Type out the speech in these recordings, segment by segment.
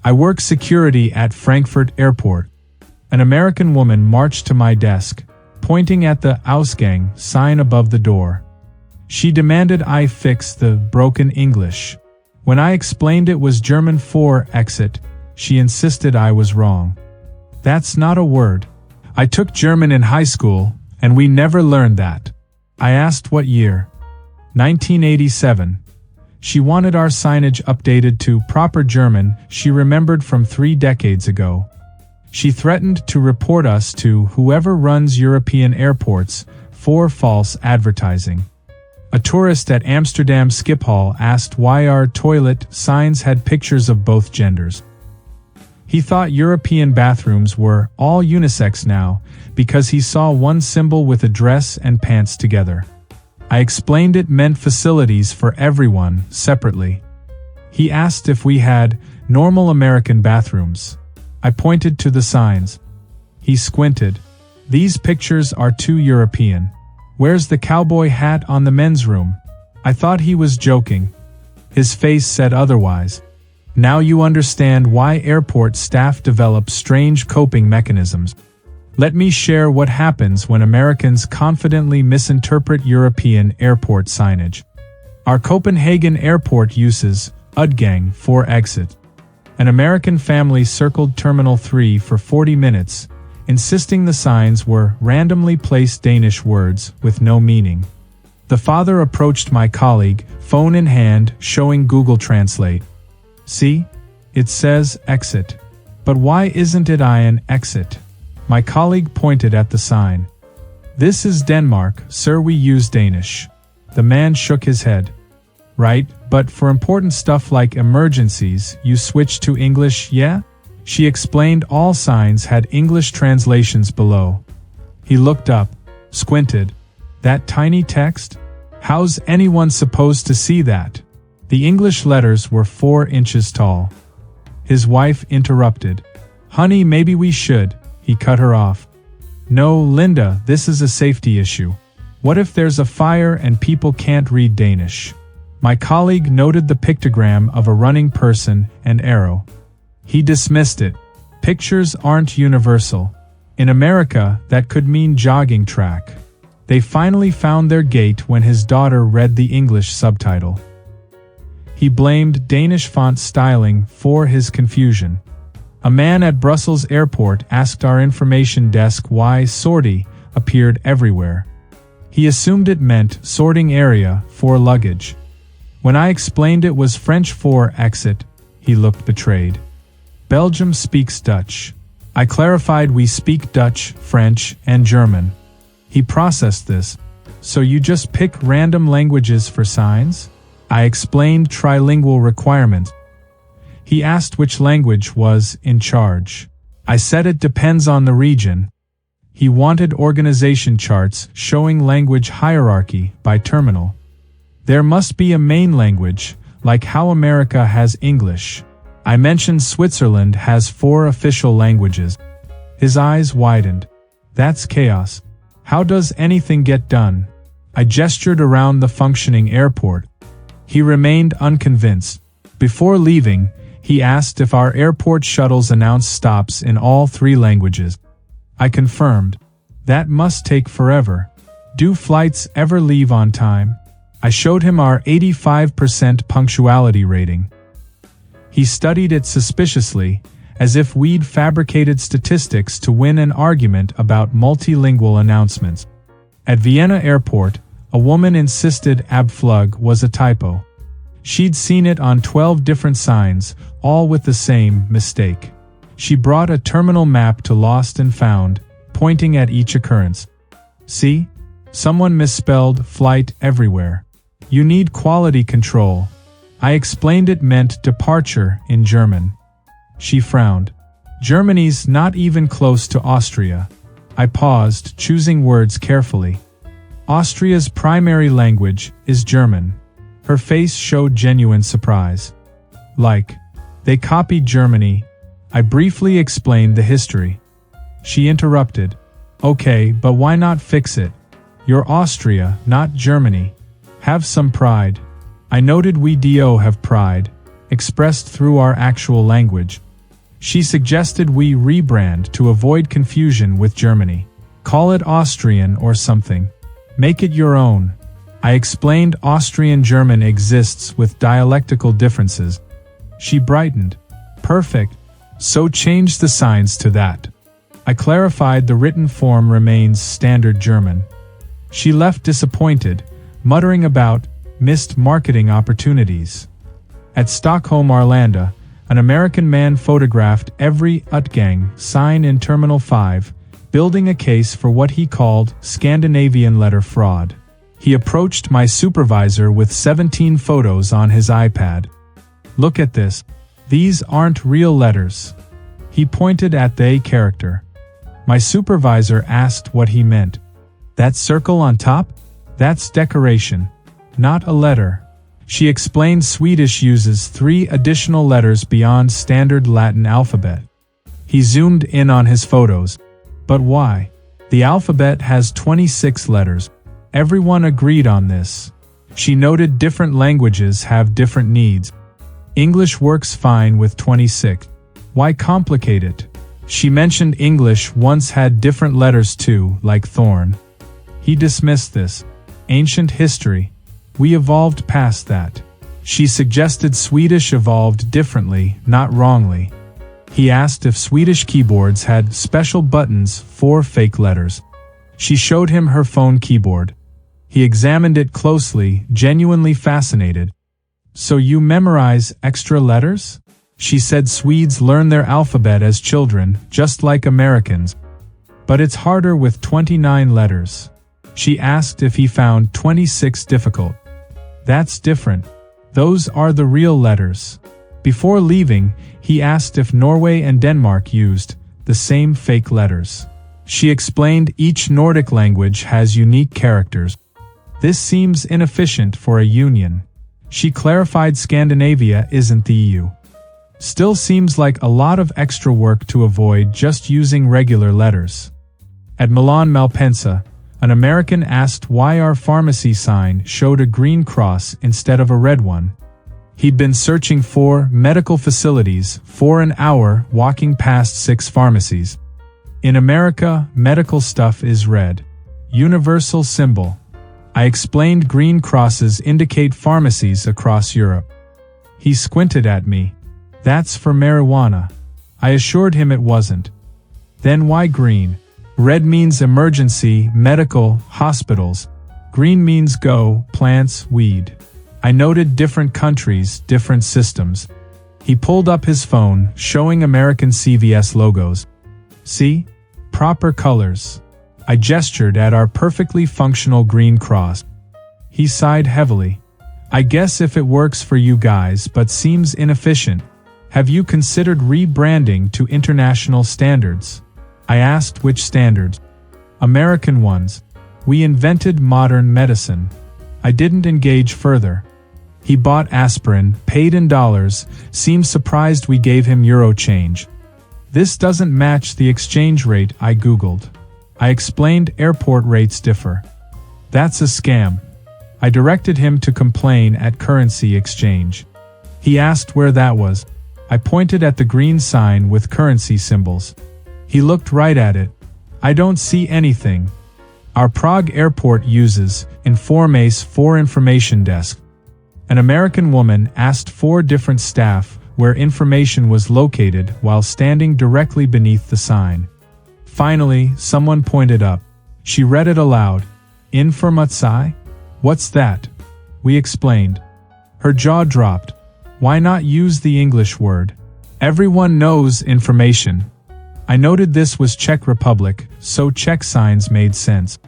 I work security at Frankfurt Airport. An American woman marched to my desk, pointing at the Ausgang sign above the door. She demanded I fix the broken English. When I explained it was German for exit, she insisted I was wrong. That's not a word. I took German in high school, and we never learned that. I asked what year. 1987. She wanted our signage updated to proper German she remembered from 3 decades ago. She threatened to report us to whoever runs European airports for false advertising. A tourist at Amsterdam Schiphol asked why our toilet signs had pictures of both genders. He thought European bathrooms were all unisex now because he saw one symbol with a dress and pants together. I explained it meant facilities for everyone separately. He asked if we had normal American bathrooms. I pointed to the signs. He squinted. These pictures are too European. Where's the cowboy hat on the men's room? I thought he was joking. His face said otherwise. Now you understand why airport staff develop strange coping mechanisms. Let me share what happens when Americans confidently misinterpret European airport signage. Our Copenhagen airport uses Udgang for exit. An American family circled Terminal 3 for 40 minutes, insisting the signs were randomly placed Danish words with no meaning. The father approached my colleague, phone in hand, showing Google Translate. See? It says exit. But why isn't it an exit? My colleague pointed at the sign. This is Denmark, sir, we use Danish. The man shook his head. Right, but for important stuff like emergencies, you switch to English, yeah? She explained all signs had English translations below. He looked up, squinted. That tiny text? How's anyone supposed to see that? The English letters were 4 inches tall. His wife interrupted. Honey, maybe we should. He cut her off. No, Linda, this is a safety issue. What if there's a fire and people can't read Danish? My colleague noted the pictogram of a running person and arrow. He dismissed it. Pictures aren't universal. In America, that could mean jogging track. They finally found their gate when his daughter read the English subtitle. He blamed Danish font styling for his confusion. A man at Brussels airport asked our information desk why sortie appeared everywhere. He assumed it meant sorting area for luggage. When I explained it was French for exit, he looked betrayed. Belgium speaks Dutch. I clarified we speak Dutch, French, and German. He processed this. So you just pick random languages for signs? I explained trilingual requirements. He asked which language was in charge. I said it depends on the region. He wanted organization charts showing language hierarchy by terminal. There must be a main language, like how America has English. I mentioned Switzerland has 4 official languages. His eyes widened. That's chaos. How does anything get done? I gestured around the functioning airport. He remained unconvinced. Before leaving, he asked if our airport shuttles announce stops in all 3 languages. I confirmed. That must take forever. Do flights ever leave on time? I showed him our 85% punctuality rating. He studied it suspiciously, as if we'd fabricated statistics to win an argument about multilingual announcements. At Vienna airport, a woman insisted Abflug was a typo. She'd seen it on 12 different signs, all with the same mistake. She brought a terminal map to Lost and Found, pointing at each occurrence. See? Someone misspelled flight everywhere. You need quality control. I explained it meant departure in German. She frowned. Germany's not even close to Austria. I paused, choosing words carefully. Austria's primary language is German. Her face showed genuine surprise. Like, they copied Germany. I briefly explained the history. She interrupted. Okay, but why not fix it? You're Austria, not Germany. Have some pride. I noted we do have pride, expressed through our actual language. She suggested we rebrand to avoid confusion with Germany. Call it Austrian or something. Make it your own. I explained Austrian German exists with dialectical differences. She brightened. Perfect. So change the signs to that. I clarified the written form remains standard German. She left disappointed, muttering about missed marketing opportunities. At Stockholm Arlanda, an American man photographed every Utgang sign in Terminal 5, building a case for what he called Scandinavian letter fraud. He approached my supervisor with 17 photos on his iPad. Look at this. These aren't real letters. He pointed at the A character. My supervisor asked what he meant. That circle on top? That's decoration, not a letter. She explained Swedish uses 3 additional letters beyond standard Latin alphabet. He zoomed in on his photos. But why? The alphabet has 26 letters. Everyone agreed on this. She noted different languages have different needs. English works fine with 26. Why complicate it? She mentioned English once had different letters too, like thorn. He dismissed this. Ancient history. We evolved past that. She suggested Swedish evolved differently, not wrongly. He asked if Swedish keyboards had special buttons for fake letters. She showed him her phone keyboard. He examined it closely, genuinely fascinated. So you memorize extra letters? She said Swedes learn their alphabet as children, just like Americans. But it's harder with 29 letters. She asked if he found 26 difficult. That's different. Those are the real letters. Before leaving, he asked if Norway and Denmark used the same fake letters. She explained each Nordic language has unique characters. This seems inefficient for a union. She clarified Scandinavia isn't the EU. Still seems like a lot of extra work to avoid just using regular letters. At Milan Malpensa, an American asked why our pharmacy sign showed a green cross instead of a red one. He'd been searching for medical facilities for an hour walking past 6 pharmacies. In America, medical stuff is red. Universal symbol. I explained green crosses indicate pharmacies across Europe. He squinted at me. That's for marijuana. I assured him it wasn't. Then why green? Red means emergency, medical, hospitals. Green means go, plants, weed. I noted different countries, different systems. He pulled up his phone, showing American CVS logos. See? Proper colors. I gestured at our perfectly functional green cross. He sighed heavily. I guess if it works for you guys but seems inefficient, have you considered rebranding to international standards? I asked which standards. American ones. We invented modern medicine. I didn't engage further. He bought aspirin, paid in dollars, seemed surprised we gave him euro change. This doesn't match the exchange rate, I googled. I explained airport rates differ. That's a scam. I directed him to complain at currency exchange. He asked where that was. I pointed at the green sign with currency symbols. He looked right at it. I don't see anything. Our Prague airport uses Informace for information desk. An American woman asked 4 different staff where information was located while standing directly beneath the sign. Finally, someone pointed up. She read it aloud. Informatsai? What's that? We explained. Her jaw dropped. Why not use the English word? Everyone knows information. I noted this was Czech Republic, so Czech signs made sense.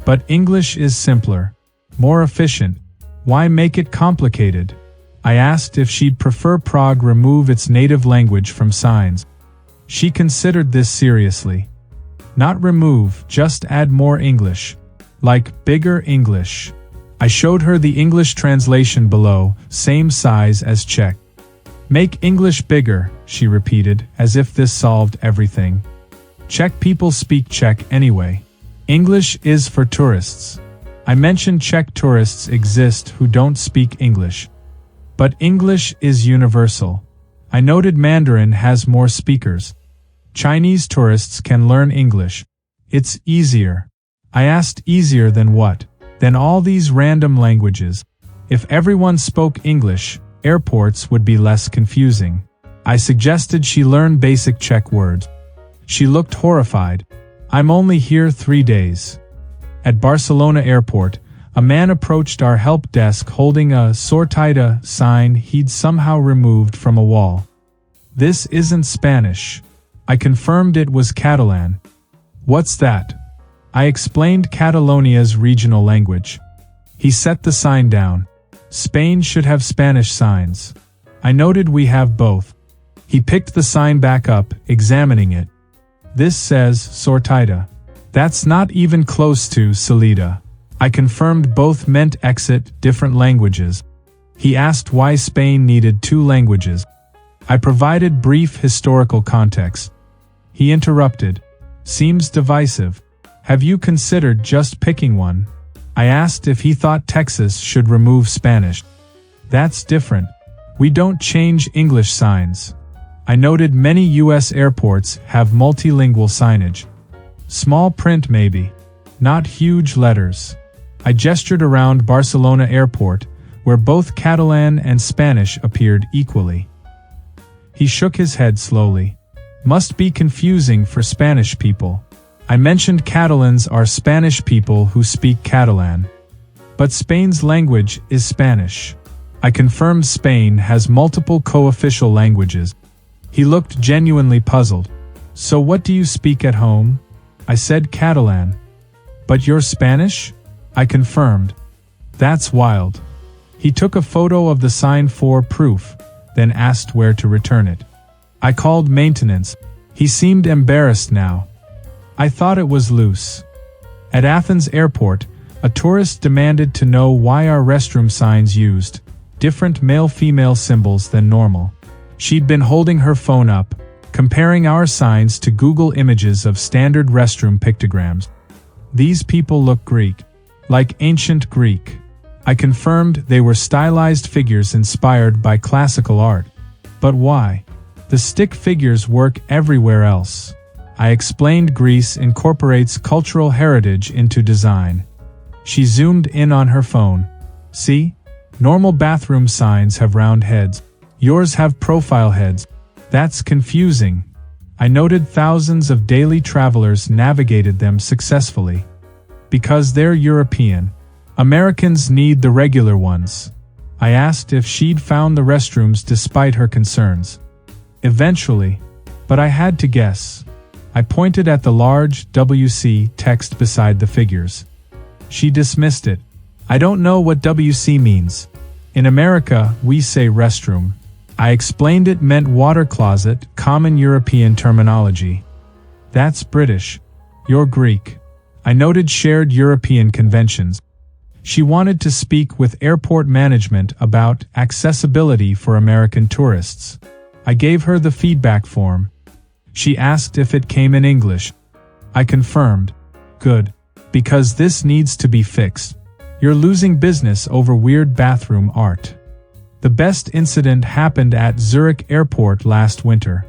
But English is simpler, more efficient. Why make it complicated? I asked if she'd prefer Prague remove its native language from signs. She considered this seriously. Not remove, just add more English. Like bigger English. I showed her the English translation below, same size as Czech. Make English bigger, she repeated, as if this solved everything. Czech people speak Czech anyway. English is for tourists. I mentioned Czech tourists exist who don't speak English. But English is universal. I noted Mandarin has more speakers. Chinese tourists can learn English. It's easier. I asked easier than what? Than all these random languages. If everyone spoke English, airports would be less confusing. I suggested she learn basic Czech words. She looked horrified. I'm only here 3 days. At Barcelona airport, a man approached our help desk holding a sortida sign he'd somehow removed from a wall. This isn't Spanish. I confirmed it was Catalan. What's that? I explained Catalonia's regional language. He set the sign down. Spain should have Spanish signs. I noted we have both. He picked the sign back up, examining it. This says sortida. That's not even close to salida. I confirmed both meant exit, different languages. He asked why Spain needed 2 languages. I provided brief historical context. He interrupted. Seems divisive. Have you considered just picking one? I asked if he thought Texas should remove Spanish. That's different. We don't change English signs. I noted many U.S. airports have multilingual signage. Small print maybe. Not huge letters. I gestured around Barcelona airport, where both Catalan and Spanish appeared equally. He shook his head slowly. Must be confusing for Spanish people. I mentioned Catalans are Spanish people who speak Catalan. But Spain's language is Spanish. I confirmed Spain has multiple co-official languages. He looked genuinely puzzled. So what do you speak at home? I said Catalan. But you're Spanish? I confirmed. That's wild. He took a photo of the sign for proof, then asked where to return it. I called maintenance. He seemed embarrassed now. I thought it was loose. At Athens airport, a tourist demanded to know why our restroom signs used different male-female symbols than normal. She'd been holding her phone up, comparing our signs to Google images of standard restroom pictograms. These people look Greek. Like ancient Greek. I confirmed they were stylized figures inspired by classical art. But why? The stick figures work everywhere else. I explained Greece incorporates cultural heritage into design. She zoomed in on her phone. See? Normal bathroom signs have round heads. Yours have profile heads. That's confusing. I noted thousands of daily travelers navigated them successfully. Because they're European. Americans need the regular ones. I asked if she'd found the restrooms despite her concerns. Eventually. But I had to guess. I pointed at the large WC text beside the figures. She dismissed it. I don't know what WC means. In America, we say restroom. I explained it meant water closet, common European terminology. That's British. You're Greek. I noted shared European conventions. She wanted to speak with airport management about accessibility for American tourists. I gave her the feedback form. She asked if it came in English. I confirmed. Good. Because this needs to be fixed. You're losing business over weird bathroom art. The best incident happened at Zurich airport last winter.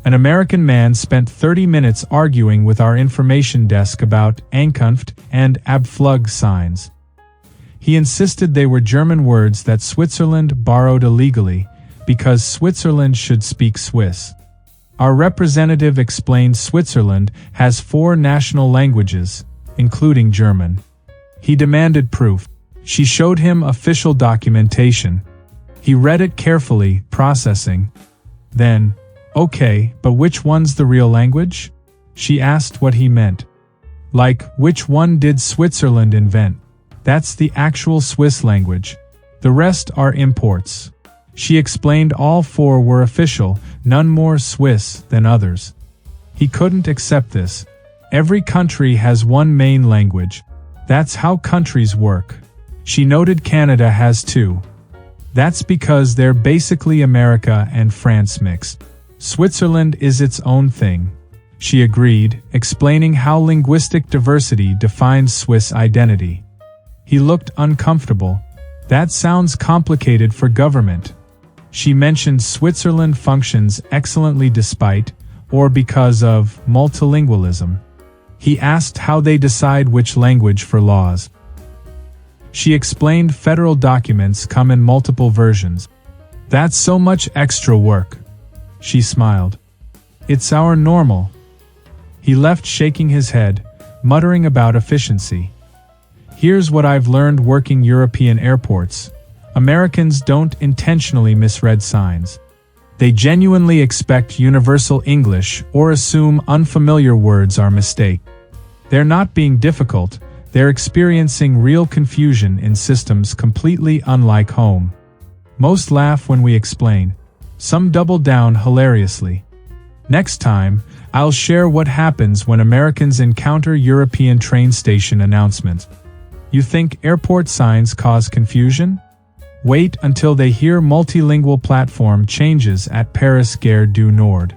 An American man spent 30 minutes arguing with our information desk about Ankunft and Abflug signs. He insisted they were German words that Switzerland borrowed illegally, because Switzerland should speak Swiss. Our representative explained Switzerland has 4 national languages, including German. He demanded proof. She showed him official documentation. He read it carefully, processing. Then, okay, but which one's the real language? She asked what he meant. Like, which one did Switzerland invent? That's the actual Swiss language. The rest are imports. She explained all 4 were official, none more Swiss than others. He couldn't accept this. Every country has one main language. That's how countries work. She noted Canada has 2. That's because they're basically America and France mixed. Switzerland is its own thing. She agreed, explaining how linguistic diversity defines Swiss identity. He looked uncomfortable. That sounds complicated for government. She mentioned Switzerland functions excellently despite, or because of, multilingualism. He asked how they decide which language for laws. She explained federal documents come in multiple versions. That's so much extra work. She smiled. It's our normal. He left shaking his head, muttering about efficiency. Here's what I've learned working European airports. Americans don't intentionally misread signs. They genuinely expect universal English or assume unfamiliar words are mistake. They're not being difficult, they're experiencing real confusion in systems completely unlike home. Most laugh when we explain. Some double down hilariously. Next time, I'll share what happens when Americans encounter European train station announcements. You think airport signs cause confusion? Wait until they hear multilingual platform changes at Paris Gare du Nord.